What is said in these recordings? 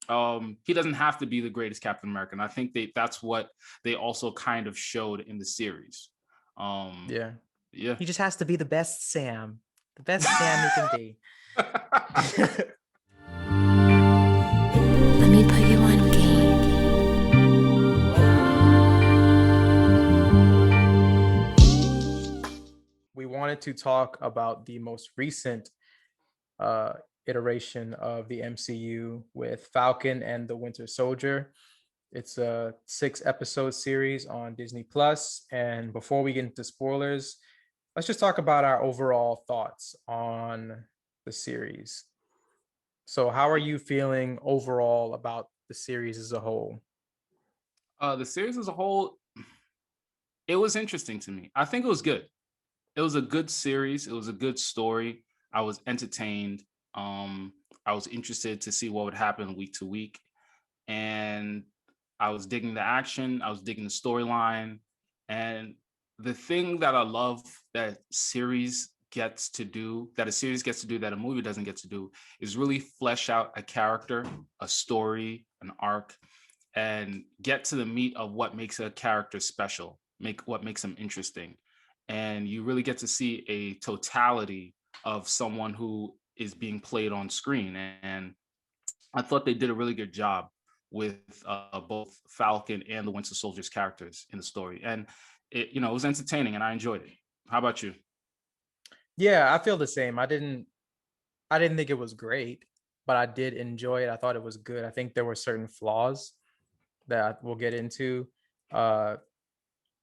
He doesn't have to be the greatest Captain America. And I think that's what they also kind of showed in the series. Um, Yeah. yeah. He just has to be the best Sam. The best Sam he can be. Let me put you on game. We wanted to talk about the most recent uh, iteration of the MCU with Falcon and the Winter Soldier. It's a 6 episode series on Disney Plus. And before we get into spoilers, let's just talk about our overall thoughts on the series. So, how are you feeling overall about the series as a whole? The series as a whole, it was interesting to me. I think it was good. It was a good series. It was a good story. I was entertained. Um, I was interested to see what would happen week to week, and I was digging the action. I was digging the storyline, and the thing that I love that a series gets to do that a movie doesn't get to do, is really flesh out a character, a story, an arc, and get to the meat of what makes a character special, make what makes them interesting. And you really get to see a totality of someone who is being played on screen. And I thought they did a really good job with both Falcon and the Winter Soldier's characters in the story. And it was entertaining and I enjoyed it. How about you? Yeah, I feel the same. I didn't think it was great, but I did enjoy it. I thought it was good. I think there were certain flaws that we'll get into. Uh,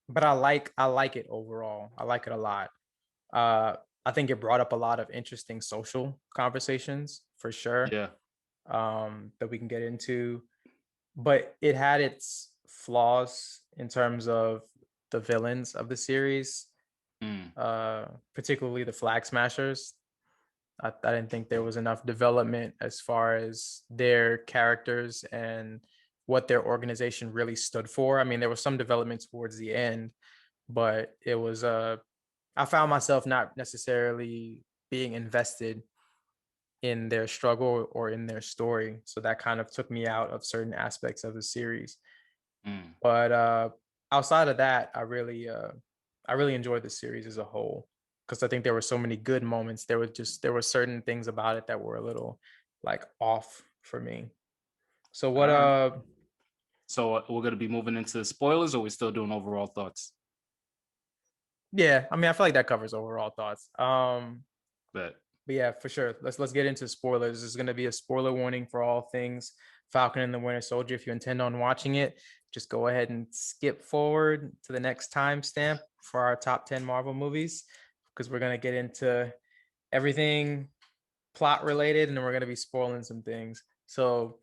but I like it overall. I like it a lot. Uh, I think it brought up a lot of interesting social conversations for sure. Yeah. That we can get into. But it had its flaws in terms of the villains of the series, Mm. particularly the Flag Smashers. I didn't think there was enough development as far as their characters and what their organization really stood for. I mean, there was some development towards the end, but it was I found myself not necessarily being invested in their struggle or in their story. So that kind of took me out of certain aspects of the series. Mm. But outside of that, I really enjoyed the series as a whole because I think there were so many good moments. There were certain things about it that were a little like off for me. So All what right. So we're gonna be moving into spoilers, or we're still doing overall thoughts? yeah, I mean I feel like that covers overall thoughts. But But yeah, for sure. Let's get into spoilers. There's going to be a spoiler warning for all things Falcon and the Winter Soldier. If you intend on watching it, just go ahead and skip forward to the next timestamp for our top 10 Marvel movies because we're going to get into everything plot related and then we're going to be spoiling some things. So,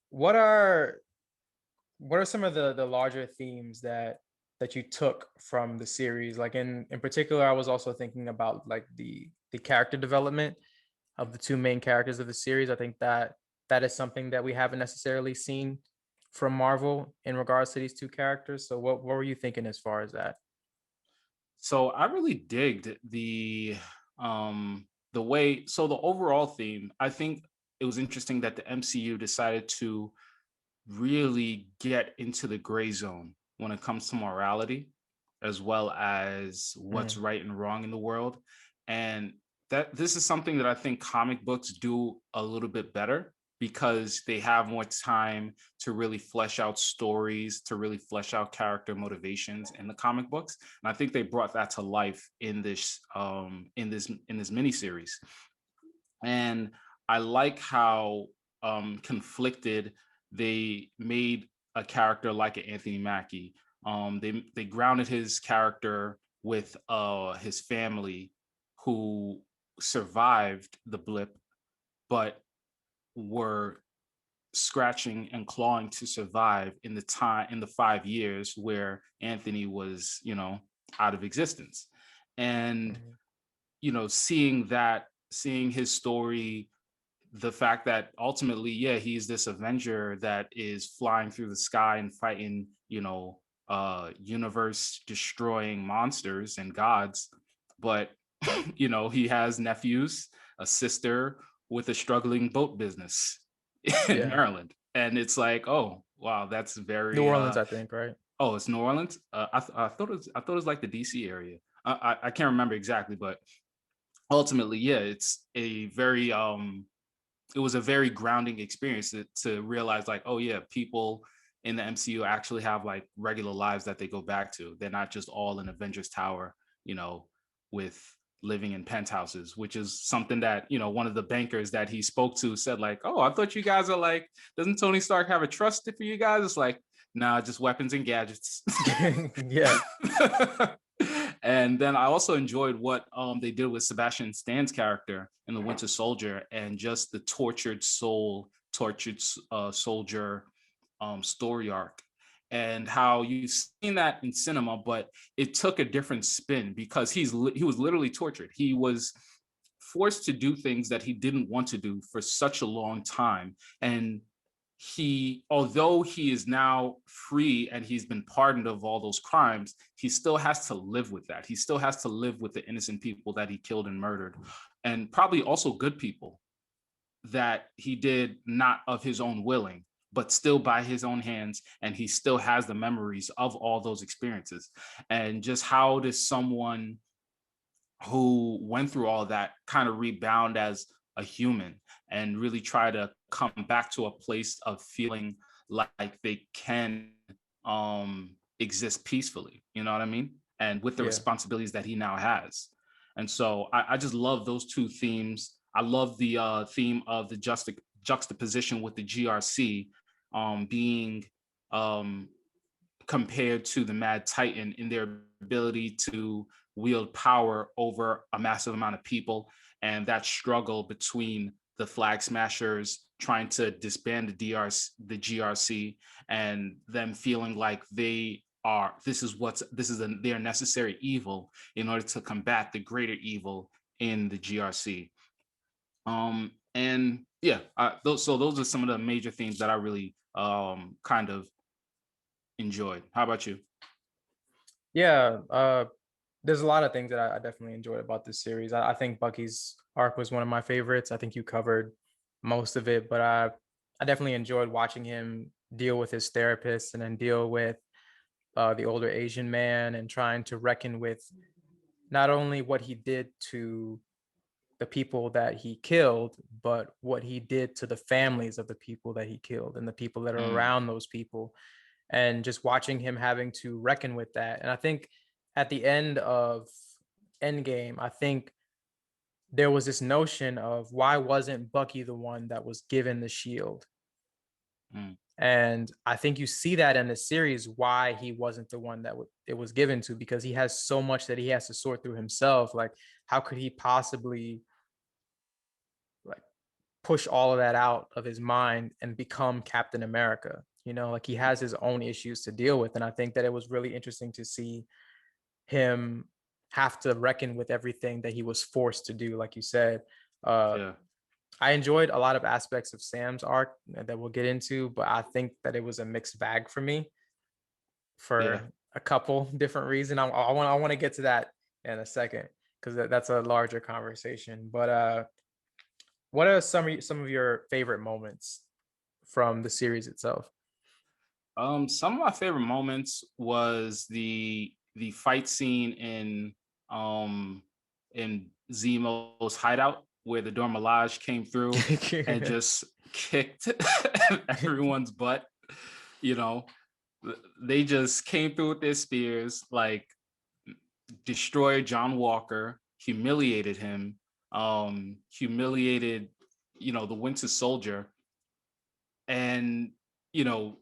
what are what are some of the larger themes that you took from the series? Like in particular, I was also thinking about like the character development of the two main characters of the series. I think that is something that we haven't necessarily seen from Marvel in regards to these two characters. So what were you thinking as far as that? so I really digged the way, so the overall theme. I think it was interesting that the MCU decided to really get into the gray zone when it comes to morality, as well as what's Mm, right and wrong in the world. And that this is something that I think comic books do a little bit better because they have more time to really flesh out stories, to really flesh out character motivations in the comic books. And I think they brought that to life in this mini series. And I like how conflicted they made a character like an Anthony Mackie. They grounded his character with his family who survived the blip, but were scratching and clawing to survive in the 5 years where Anthony was, out of existence. And mhm. seeing his story, the fact that ultimately, yeah, he's this Avenger that is flying through the sky and fighting, universe destroying monsters and gods, but he has nephews, a sister with a struggling boat business in Yeah. Maryland. and it's like, oh wow, that's New very Orleans, I think, right? oh, it's New Orleans. I thought it was like the DC area. I can't remember exactly, but ultimately, yeah, it's a very it was a very grounding experience to realize like, oh yeah, people in the MCU actually have like regular lives that they go back to. They're not just all in Avengers Tower, you know, with living in penthouses, which is something that, one of the bankers that he spoke to said like, oh, I thought you guys are like, doesn't Tony Stark have a trust for you guys? It's like, nah, just weapons and gadgets. Yeah. And then I also enjoyed what they did with Sebastian Stan's character in the Winter Soldier, and just the tortured soul, tortured soldier story arc, and how you've seen that in cinema, but it took a different spin because he was literally tortured. He was forced to do things that he didn't want to do for such a long time, and although he is now free and he's been pardoned of all those crimes, he still has to live with that. He still has to live with the innocent people that he killed and murdered, and probably also good people that he did not of his own willing, but still by his own hands. And he still has the memories of all those experiences. And just how does someone who went through all that kind of rebound as a human and really try to come back to a place of feeling like they can exist peacefully, you know what I mean? And with the Yeah. responsibilities that he now has. And so I just love those two themes. I love the theme of the juxtaposition with the GRC being um, compared to the Mad Titan in their ability to wield power over a massive amount of people, and that struggle between the Flag Smashers trying to disband the GRC, and them feeling like this is their necessary evil in order to combat the greater evil in the GRC. And yeah, those are some of the major themes that I really kind of enjoyed. How about you? Yeah. There's a lot of things that I definitely enjoyed about this series. I think Bucky's arc was one of my favorites. I think you covered most of it, but I definitely enjoyed watching him deal with his therapist and then deal with the older Asian man and trying to reckon with not only what he did to the people that he killed, but what he did to the families of the people that he killed and the people that are Mm, around those people. And just watching him having to reckon with that. And I think at the end of Endgame, I think there was this notion of why wasn't Bucky the one that was given the shield? mm, And I think you see that in the series why he wasn't the one that it was given to, because he has so much that he has to sort through himself. Like, how could he possibly like push all of that out of his mind and become Captain America? Like he has his own issues to deal with. And I think that it was really interesting to see him have to reckon with everything that he was forced to do, like you said. Uh, yeah, I enjoyed a lot of aspects of Sam's arc that we'll get into, but I think that it was a mixed bag for me yeah. for a couple different reasons. I want to get to that in a second because that's a larger conversation. But what are some of your favorite moments from the series itself? Some of my favorite moments was the fight scene um in Zemo's hideout where the Dormilage came through and just kicked everyone's butt. You know, they just came through with their spears, like destroyed John Walker, humiliated him, humiliated, the Winter Soldier, and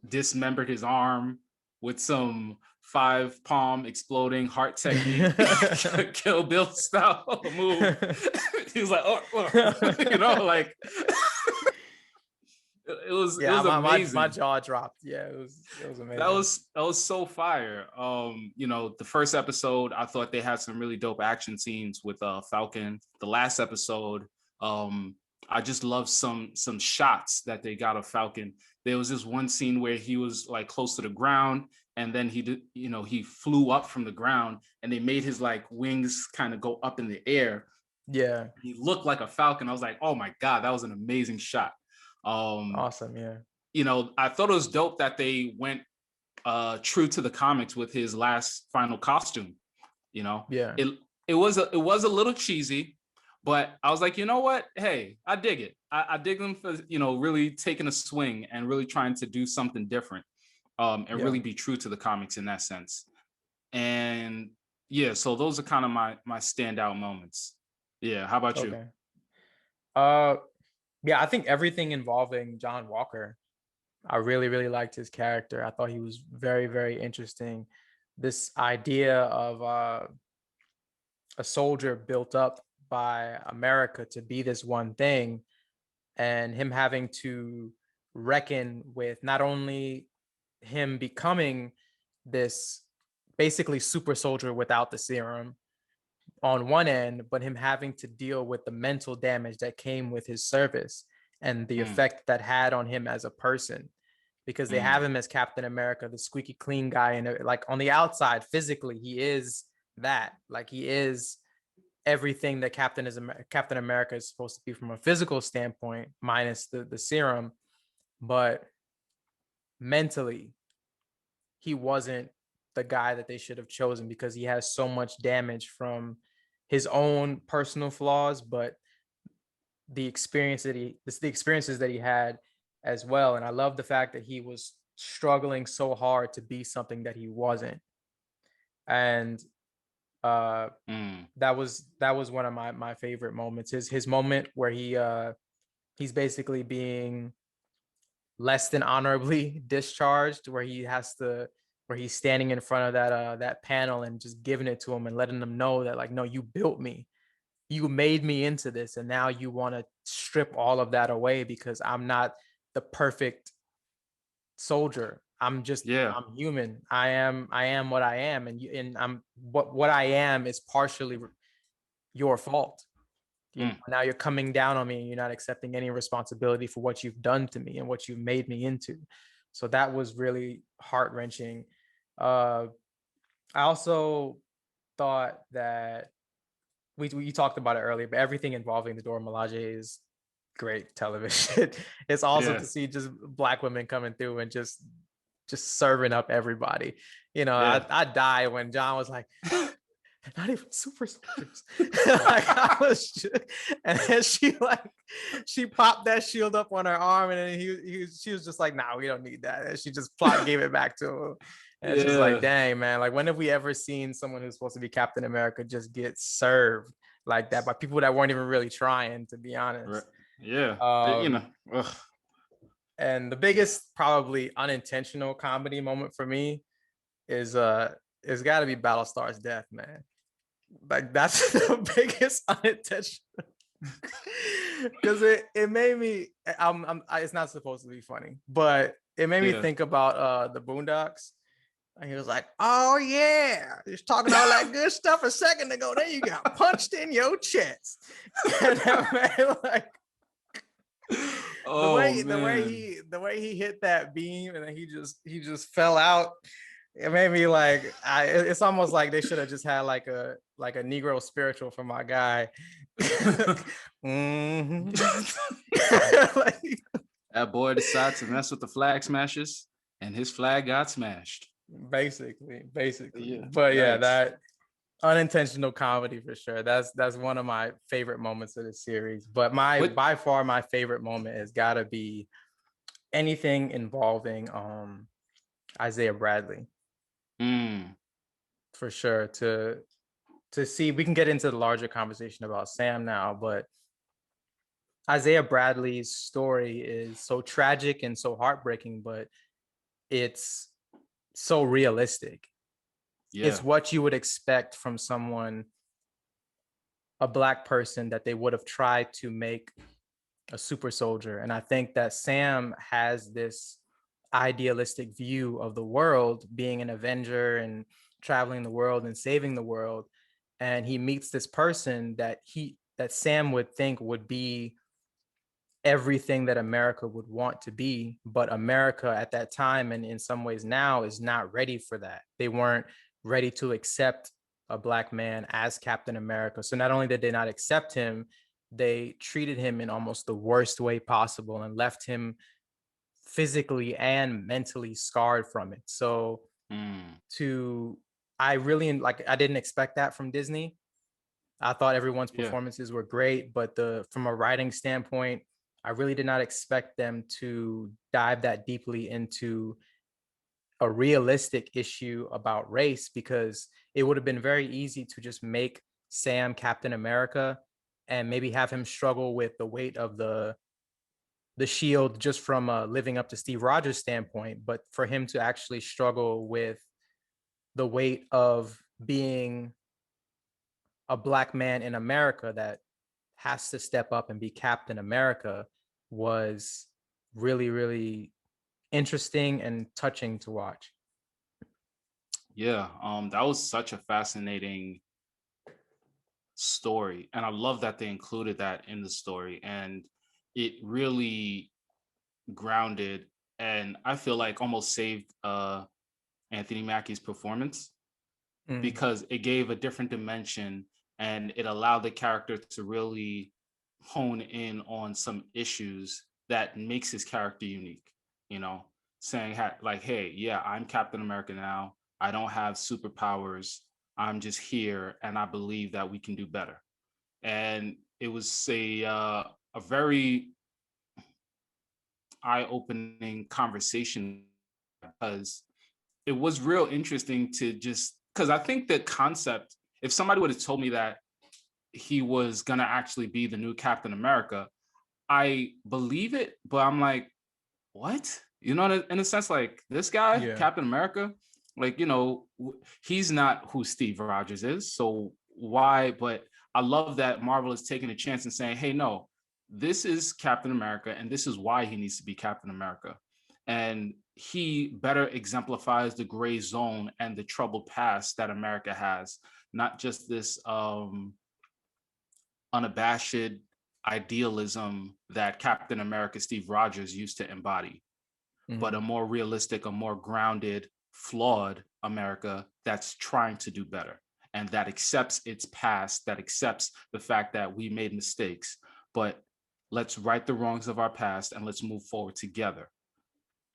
dismembered his arm with some five palm exploding heart technique, Kill Bill style move. He was like, oh, like it was Yeah, my amazing. jaw dropped. Yeah, it was That amazing. was that was so fire. The first episode, I thought they had some really dope action scenes with Falcon. The last episode, um, I just love some shots that they got of Falcon. There was this one scene where he was like close to the ground, and then he flew up from the ground, and they made his like wings kind of go up in the air. Yeah, He looked like a falcon. I was like, oh my god, that was an amazing shot. Um, awesome. Yeah. I thought it was dope that they went true to the comics with his last final costume. Yeah. It was a little cheesy, but I was like, you know what? Hey, I dig it. I dig them for really taking a swing and really trying to do something different, and Yeah. really be true to the comics in that sense. And yeah, so those are kind of my standout moments. Yeah, how about you? Okay. Uh, yeah, I think everything involving John Walker, I really, really liked his character. I thought he was very, very interesting. This idea of a soldier built up by America to be this one thing, and him having to reckon with not only him becoming this basically super soldier without the serum on one end, but him having to deal with the mental damage that came with his service and the Mm, effect that had on him as a person. Because they have mm, him as Captain America, the squeaky clean guy, and like on the outside, physically, he is that. Like he is everything that Captain America is supposed to be from a physical standpoint, minus the serum. But mentally, he wasn't the guy that they should have chosen because he has so much damage from his own personal flaws, but the experiences that he had as well. And I love the fact that he was struggling so hard to be something that he wasn't. And uh mm. that was one of my favorite moments. His moment where he's basically being less than honorably discharged, where he's standing in front of that panel and just giving it to him and letting them know that, like, no, you built me, you made me into this, and now you want to strip all of that away because I'm not the perfect soldier. Yeah. I'm human. I am what I am, and I'm what I am is partially your fault. Mm, Now you're coming down on me and you're not accepting any responsibility for what you've done to me and what you've made me into. So that was really heart-wrenching. uh I also thought that we talked about it earlier, but everything involving the Dora Milaje is great television. It's awesome yeah. to see just Black women coming through and just serving up everybody. Yeah. I die when John was like, not even super soldiers. Like I was just, and then she popped that shield up on her arm, and then she was just like, nah, we don't need that. And she just gave it back to him. And it's just like, Yeah. dang, man, like when have we ever seen someone who's supposed to be Captain America just get served like that by people that weren't even really trying, to be Right. honest? Yeah. Um, Ugh. and the biggest probably unintentional comedy moment for me is it's got to be Battlestar's death, man. Like that's the biggest unintentional, because it made me it's not supposed to be funny, but it made me Yeah. think about the Boondocks. And he was like, oh yeah, just talking all that good stuff a second ago, then you got punched in your chest. And that man, like, the Oh way the way man. he the way he hit that beam and then he just fell out. It made me like, it's almost like they should have just had like a Negro spiritual for my guy. Mhm. Like, That boy decided to mess with the flag smashers, and his flag got smashed. basically. Yeah. But yeah, Yikes. that unintentional comedy for sure. That's one of my favorite moments of the series. But What? by far my favorite moment has got to be anything involving Isaiah Bradley, Mm, for sure. To see, we can get into the larger conversation about Sam now, but Isaiah Bradley's story is so tragic and so heartbreaking, but it's so realistic. It's yeah. what you would expect from someone, a Black person, that they would have tried to make a super soldier. And I think that Sam has this idealistic view of the world, being an Avenger and traveling the world and saving the world. And he meets this person that Sam would think would be everything that America would want to be. But America at that time, and in some ways now, is not ready for that. They weren't ready to accept a Black man as Captain America. So not only did they not accept him, they treated him in almost the worst way possible and left him physically and mentally scarred from it. So Mm, to I really like I didn't expect that from Disney. I thought everyone's yeah. performances were great, but the from a writing standpoint, I really did not expect them to dive that deeply into a realistic issue about race, because it would have been very easy to just make Sam Captain America and maybe have him struggle with the weight of the shield just from living up to Steve Rogers' standpoint, but for him to actually struggle with the weight of being a black man in America that has to step up and be Captain America was really, really interesting and touching to watch. Yeah. That was such a fascinating story. And I love that they included that in the story. And it really grounded and I feel like almost saved Anthony Mackie's performance Mm, because it gave a different dimension and it allowed the character to really hone in on some issues that makes his character unique, you know, saying like, hey, yeah, I'm Captain America now. I don't have superpowers. I'm just here and I believe that we can do better. And it was a very eye-opening conversation because it was real interesting to just because I think the concept, if somebody would have told me that he was gonna actually be the new Captain America, I believe it, but I'm like, what? You know, in a sense, like this guy, yeah. Captain America, like, you know, he's not who Steve Rogers is. So why? But I love that Marvel is taking a chance and saying, hey, no, this is Captain America, and this is why he needs to be Captain America. And he better exemplifies the gray zone and the troubled past that America has, not just this unabashed idealism that Captain America Steve Rogers used to embody, but a Mhm. more realistic, a more grounded, flawed America that's trying to do better and that accepts its past, that accepts the fact that we made mistakes, but let's right the wrongs of our past and let's move forward together.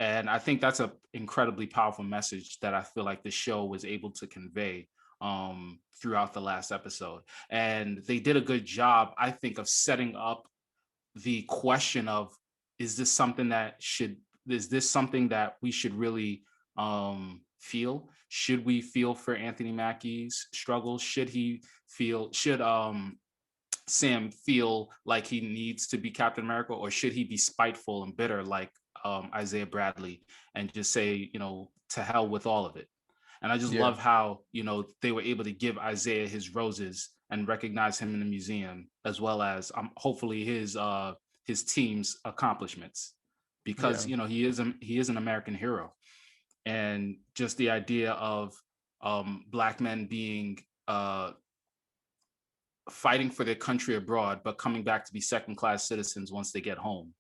And I think that's an incredibly powerful message that I feel like the show was able to convey throughout the last episode. And they did a good job, I think, of setting up the question of is this something that should is this something that we should really feel? Should we feel for Anthony Mackie's struggles? Should Sam feel like he needs to be Captain America, or should he be spiteful and bitter like Isaiah Bradley and just say, you know, to hell with all of it? And I just Yeah. love how, you know, they were able to give Isaiah his roses and recognize him in the museum, as well as hopefully his team's accomplishments, because Yeah. you know he is an American hero, and just the idea of black men being fighting for their country abroad, but coming back to be second class citizens once they get home,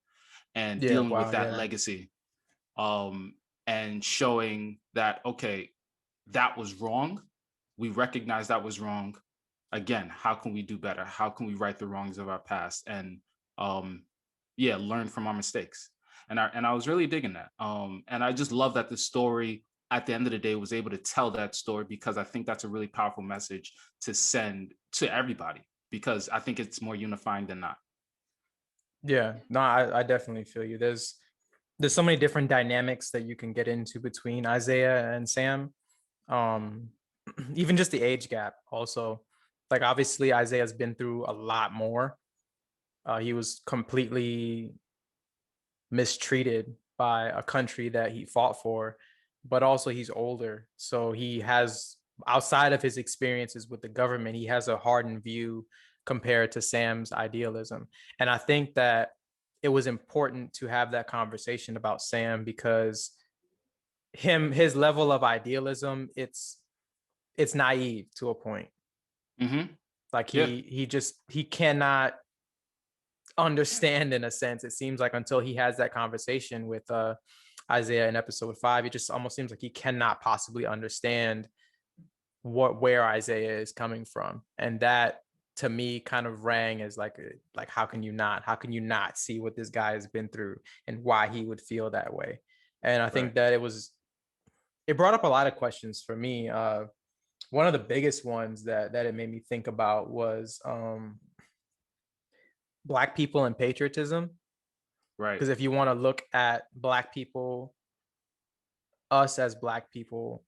and Yeah. dealing with Wow. that Yeah. legacy, um, and showing that okay, that was wrong. We recognize that was wrong. Again, how can we do better? How can we right the wrongs of our past and um, yeah, learn from our mistakes? And I was really digging that. And I just love that the story at the end of the day was able to tell that story because I think that's a really powerful message to send to everybody because I think it's more unifying than not. Yeah. No, I definitely feel you. There's so many different dynamics that you can get into between Isaiah and Sam. Um, even just the age gap also. Like obviously Isaiah's been through a lot more. He was completely mistreated by a country that he fought for, but also he's older. So he has, outside of his experiences with the government, he has a hardened view compared to Sam's idealism. And I think that it was important to have that conversation about Sam because his level of idealism, it's naive to a point. Hmm. Like Yeah. he cannot understand in a sense. It seems like until he has that conversation with Isaiah in episode 5, it just almost seems like he cannot possibly understand where Isaiah is coming from. And that to me kind of rang as like how can you not see what this guy has been through and why he would feel that way. And I Right. think that it brought up a lot of questions for me. One of the biggest ones that it made me think about was Black people and patriotism. Right. Because if you want to look at Black people, us as Black people,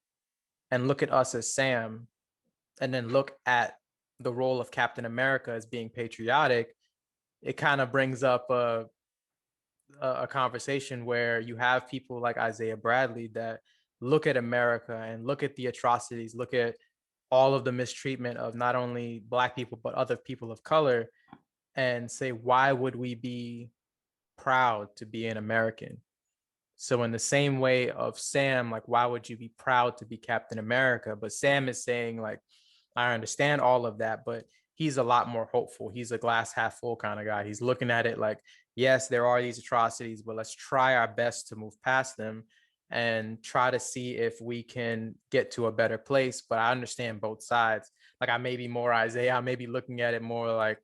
and look at us as Sam, and then look at the role of Captain America as being patriotic, it kind of brings up a conversation where you have people like Isaiah Bradley that look at America and look at the atrocities, look at all of the mistreatment of not only Black people but other people of color, and say, why would we be proud to be an American? So in the same way of Sam, like, why would you be proud to be Captain America? But Sam is saying, like, I understand all of that, but he's a lot more hopeful. He's a glass half full kind of guy. He's looking at it like, yes, there are these atrocities, but let's try our best to move past them and try to see if we can get to a better place. But I understand both sides. Like, I may be more Isaiah, I may be looking at it more like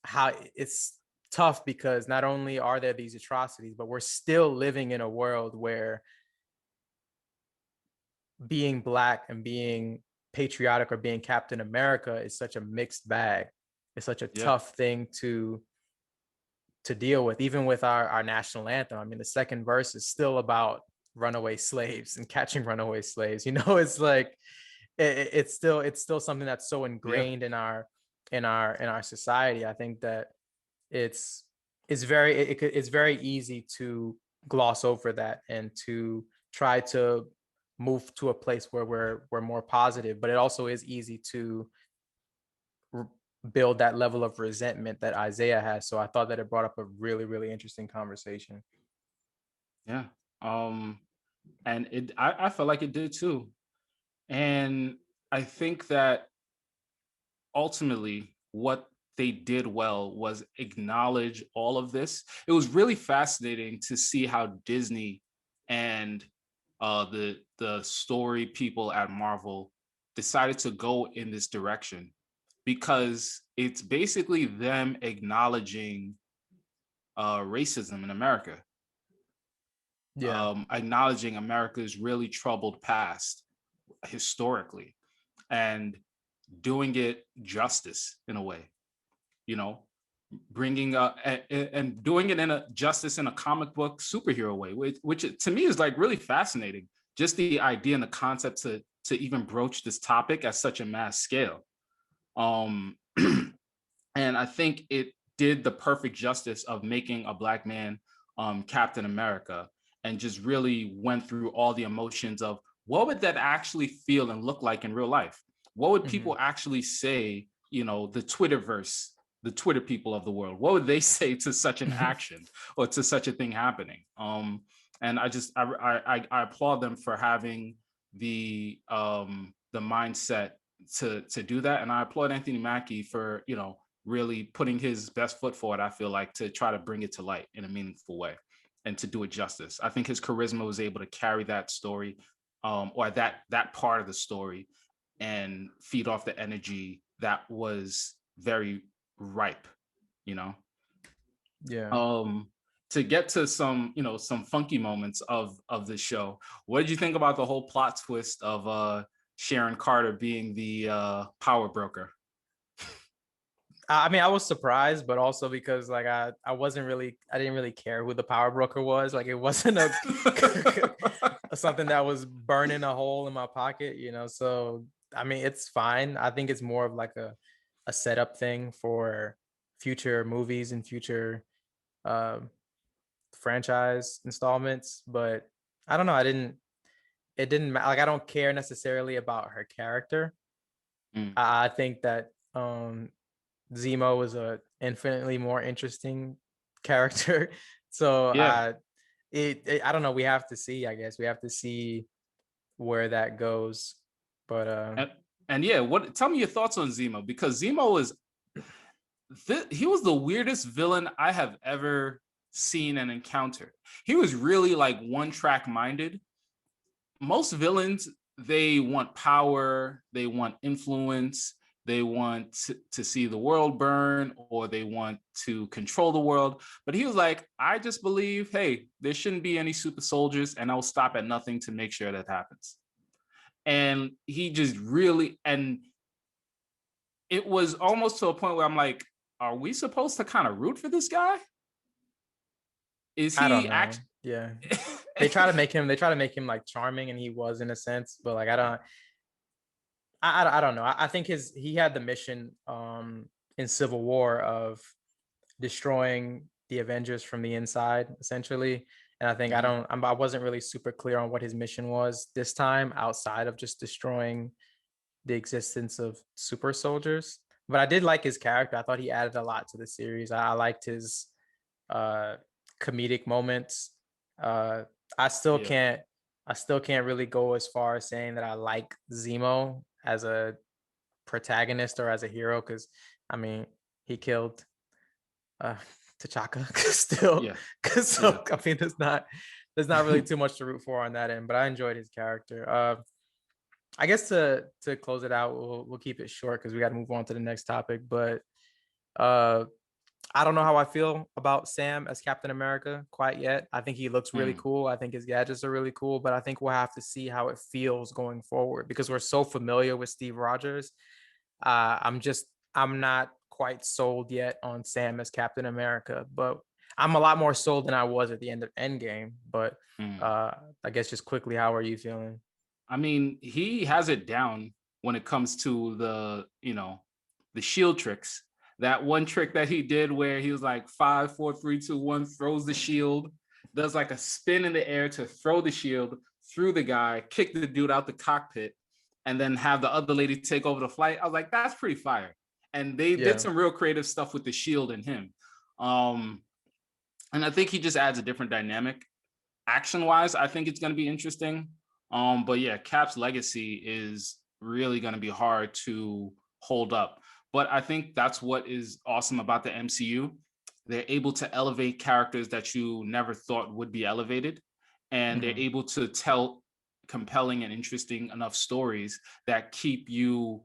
how it's tough because not only are there these atrocities, but we're still living in a world where being Black and being patriotic or being Captain America is such a mixed bag. It's such a Yeah. tough thing to deal with, even with our national anthem. I mean, the second verse is still about runaway slaves and catching runaway slaves. You know, it's like it's still something that's so Yeah. ingrained in our society. I think that it's it's very easy to gloss over that and to try to move to a place where we're more positive, but it also is easy to build that level of resentment that Isaiah has. So I thought that it brought up a really, really interesting conversation. Yeah. Um, and I felt like it did too. And I think that ultimately what they did well was acknowledge all of this. It was really fascinating to see how Disney and the story people at Marvel decided to go in this direction, because it's basically them acknowledging racism in America, Yeah. acknowledging America's really troubled past historically, and doing it justice in a way, you know, bringing and doing it in a justice in a comic book superhero way, which to me is like really fascinating. Just the idea and the concept to even broach this topic at such a mass scale. Um, and I think it did the perfect justice of making a Black man Captain America, and just really went through all the emotions of what would that actually feel and look like in real life. What would Mhm. people actually say? You know, the Twitterverse, the Twitter people of the world. What would they say to such an action or to such a thing happening? And I applaud them for having the mindset to do that, and I applaud Anthony Mackie for, you know, really putting his best foot forward, I feel like, to try to bring it to light in a meaningful way and to do it justice. I think his charisma was able to carry that story, or that part of the story, and feed off the energy that was very ripe, you know. Yeah. Um, to get to some, you know, some funky moments of the show, what did you think about the whole plot twist of Sharon Carter being the power broker? I mean, I was surprised, but also because like I didn't really care who the power broker was. Like it wasn't a something that was burning a hole in my pocket, you know. So I mean, it's fine. I think it's more of like a setup thing for future movies and future um franchise installments. But I don't know. It didn't like I don't care necessarily about her character. Mm, I think that Zemo is a infinitely more interesting character. So yeah. I don't know. We have to see. I guess we have to see where that goes. But And, and yeah, what? Tell me your thoughts on Zemo, because Zemo is he was the weirdest villain I have ever seen and encountered. He was really like one track minded. Most villains, they want power, they want influence, they want to see the world burn, or they want to control the world. But he was like, I just believe, hey, there shouldn't be any super soldiers, and I'll stop at nothing to make sure that happens. And he just really, and it was almost to a point where I'm like, are we supposed to kind of root for this guy? Is I don't he know. actually? Yeah. They try to make him like charming, and he was in a sense, but like I don't know. I think he had the mission in Civil War of destroying the Avengers from the inside, essentially. And I think Mhm. I wasn't really super clear on what his mission was this time, outside of just destroying the existence of super soldiers. But I did like his character. I thought he added a lot to the series. I liked his uh, comedic moments. Uh, I still Yeah. can't. I still can't really go as far as saying that I like Zemo as a protagonist or as a hero, because I mean he killed uh T'Chaka still. Yeah. Yeah. So I mean there's not really too much to root for on that end, but I enjoyed his character. I guess to close it out, we'll keep it short because we got to move on to the next topic. But uh I don't know how I feel about Sam as Captain America quite yet. I think he looks really Mm. cool. I think his gadgets are really cool, but I think we'll have to see how it feels going forward because we're so familiar with Steve Rogers. I'm not quite sold yet on Sam as Captain America, but I'm a lot more sold than I was at the end of Endgame. But Mm. uh, I guess just quickly, how are you feeling? I mean, he has it down when it comes to the shield tricks. That one trick that he did where he was like 5, 4, 3, 2, 1, throws the shield, does like a spin in the air to throw the shield through the guy, kick the dude out the cockpit, and then have the other lady take over the flight. I was like, that's pretty fire. And they did Yeah. some real creative stuff with the shield and him. Um, and I think he just adds a different dynamic. Action wise, I think it's going to be interesting. But yeah, Cap's legacy is really going to be hard to hold up. But I think that's what is awesome about the MCU. They're able to elevate characters that you never thought would be elevated, and they're Mhm. able to tell compelling and interesting enough stories that keep you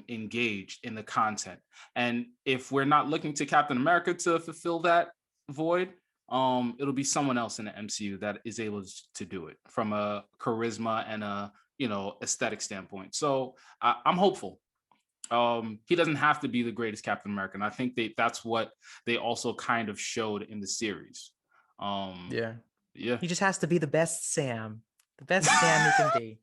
engaged in the content. And if we're not looking to Captain America to fulfill that void, it'll be someone else in the MCU that is able to do it from a charisma and a aesthetic standpoint. So I'm hopeful. He doesn't have to be the greatest Captain America, and I think that's what they also kind of showed in the series. Um, Yeah. yeah. He just has to be the best Sam he can be.